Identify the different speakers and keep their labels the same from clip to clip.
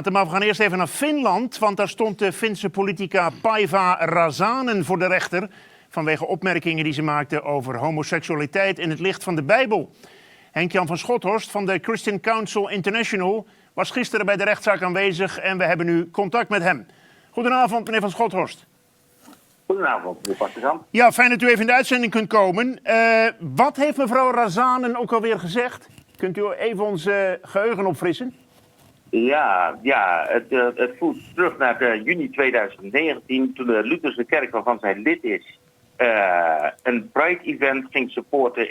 Speaker 1: Maar we gaan eerst even naar Finland, want daar stond de Finse politica Päivi Räsänen voor de rechter vanwege opmerkingen die ze maakte over homoseksualiteit in het licht van de Bijbel. Henk-Jan van Schothorst van de Christian Council International was gisteren bij de rechtszaak aanwezig en we hebben nu contact met hem. Goedenavond, meneer van Schothorst.
Speaker 2: Goedenavond, meneer Partisan.
Speaker 1: Ja, fijn dat u even in de uitzending kunt komen. Wat heeft mevrouw Räsänen ook alweer gezegd? Kunt u even ons geheugen opfrissen?
Speaker 2: Ja, het voert terug naar juni 2019, toen de Lutherse kerk waarvan zij lid is, een Pride-event ging supporten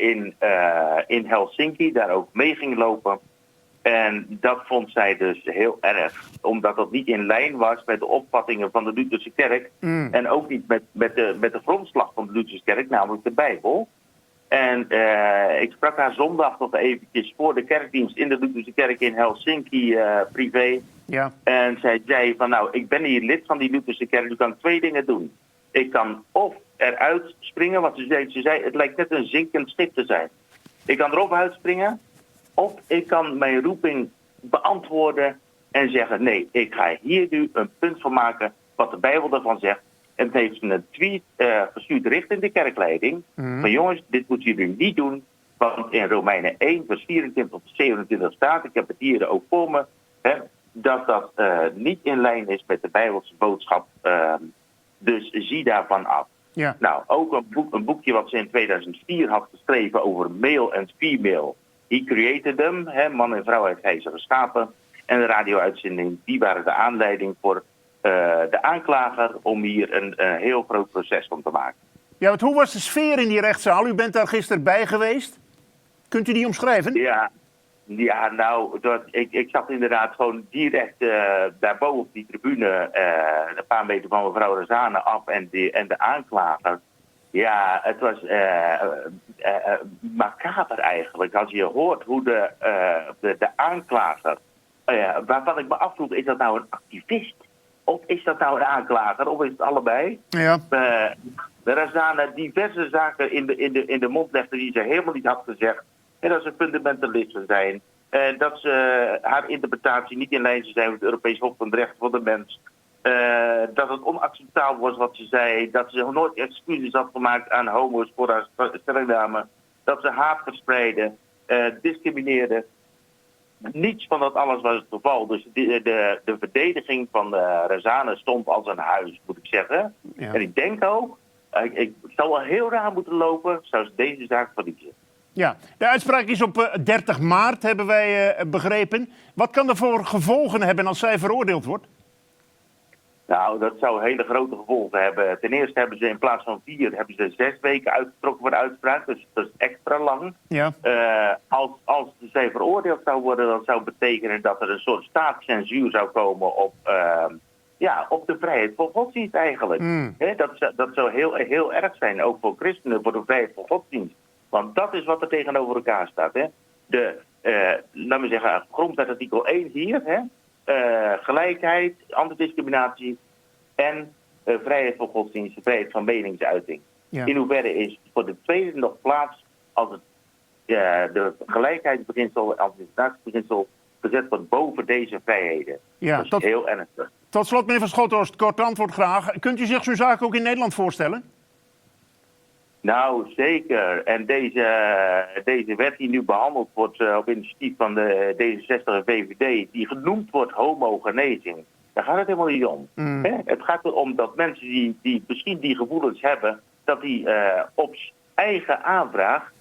Speaker 2: in Helsinki, daar ook mee ging lopen. En dat vond zij dus heel erg, omdat dat niet in lijn was met de opvattingen van de Lutherse kerk en ook niet met de grondslag van de Lutherse kerk, namelijk de Bijbel. En ik sprak haar zondag nog eventjes voor de kerkdienst in de Lutherse kerk in Helsinki privé.
Speaker 1: Ja.
Speaker 2: En zij zei van nou, ik ben hier lid van die Lutherse kerk, dus kan 2 dingen doen. Ik kan of eruit springen, want ze zei het lijkt net een zinkend schip te zijn. Ik kan erop uitspringen, of ik kan mijn roeping beantwoorden en zeggen nee, ik ga hier nu een punt van maken wat de Bijbel ervan zegt. En het heeft een tweet gestuurd richting de kerkleiding. Van jongens, dit moeten jullie niet doen. Want in Romeinen 1, vers 24 tot 27 staat, ik heb het hier ook voor me, dat niet in lijn is met de Bijbelse boodschap. Dus zie daarvan af.
Speaker 1: Ja.
Speaker 2: Nou, ook een boekje wat ze in 2004 had geschreven over male en female. He created them, man en vrouw heeft hij ze geschapen. En de radio-uitzending, die waren de aanleiding voor de aanklager om hier een heel groot proces van te maken.
Speaker 1: Ja, want hoe was de sfeer in die rechtszaal? U bent daar gisteren bij geweest. Kunt u die omschrijven?
Speaker 2: Ja, nou, ik zat inderdaad gewoon direct daarboven op die tribune, een paar meter van mevrouw Räsänen af en de aanklager. Ja, het was macaber eigenlijk. Als je hoort hoe de aanklager, waarvan ik me afvroeg, is dat nou een activist? Of is dat nou een aanklager? Of is het allebei?
Speaker 1: Ja.
Speaker 2: De Räsänen diverse zaken in de mond legde die ze helemaal niet had gezegd. En dat ze fundamentalisten zijn. Dat ze haar interpretatie niet in lijn zou zijn met het Europees Hof van de Rechten van de Mens. Dat het onacceptabel was wat ze zei. Dat ze nooit excuses had gemaakt aan homo's voor haar stellingname. Dat ze haat verspreiden, discrimineerden. Niets van dat alles was het geval. Dus de verdediging van de Räsänen stond als een huis, moet ik zeggen.
Speaker 1: Ja.
Speaker 2: En ik denk ook, ik zou wel heel raar moeten lopen, zou ze deze zaak verliezen.
Speaker 1: Ja, de uitspraak is op 30 maart, hebben wij begrepen. Wat kan er voor gevolgen hebben als zij veroordeeld wordt?
Speaker 2: Nou, dat zou hele grote gevolgen hebben. Ten eerste hebben ze in plaats van 4, hebben ze 6 weken uitgetrokken voor de uitspraak. Dus dat is extra lang.
Speaker 1: Ja.
Speaker 2: Als zij veroordeeld zou worden, dat zou betekenen dat er een soort staatscensuur zou komen op de vrijheid van godsdienst eigenlijk. Dat zou heel erg zijn, ook voor christenen, voor de vrijheid van godsdienst. Want dat is wat er tegenover elkaar staat. Laten we zeggen, grondwet artikel 1 hier. Gelijkheid, antidiscriminatie en vrijheid van godsdienst, vrijheid van meningsuiting. Ja. In hoeverre is voor de tweede nog plaats als het de gelijkheidsbeginsel en antidiscriminatiebeginsel gezet wordt boven deze vrijheden.
Speaker 1: Ja,
Speaker 2: dat is heel ernstig.
Speaker 1: Tot slot, meneer van Schothorst, kort antwoord graag. Kunt u zich zo'n zaak ook in Nederland voorstellen?
Speaker 2: Nou, zeker. En deze wet die nu behandeld wordt op initiatief van de D66 en VVD, die genoemd wordt homogenezing, daar gaat het helemaal niet om. Het gaat erom dat mensen die misschien die gevoelens hebben, dat die op eigen aanvraag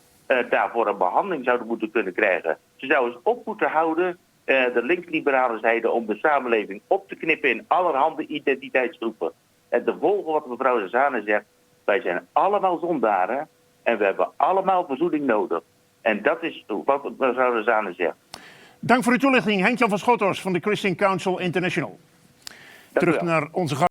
Speaker 2: daarvoor een behandeling zouden moeten kunnen krijgen. Ze zouden eens op moeten houden, de linksliberale zijde, om de samenleving op te knippen in allerhande identiteitsgroepen. En te volgen wat mevrouw Räsänen zegt. Wij zijn allemaal zondaren en we hebben allemaal verzoening nodig. En dat is wat mevrouw Räsänen zegt.
Speaker 1: Dank voor uw toelichting, Henk-Jan van Schothorst van de Christian Council International. Terug naar onze gast.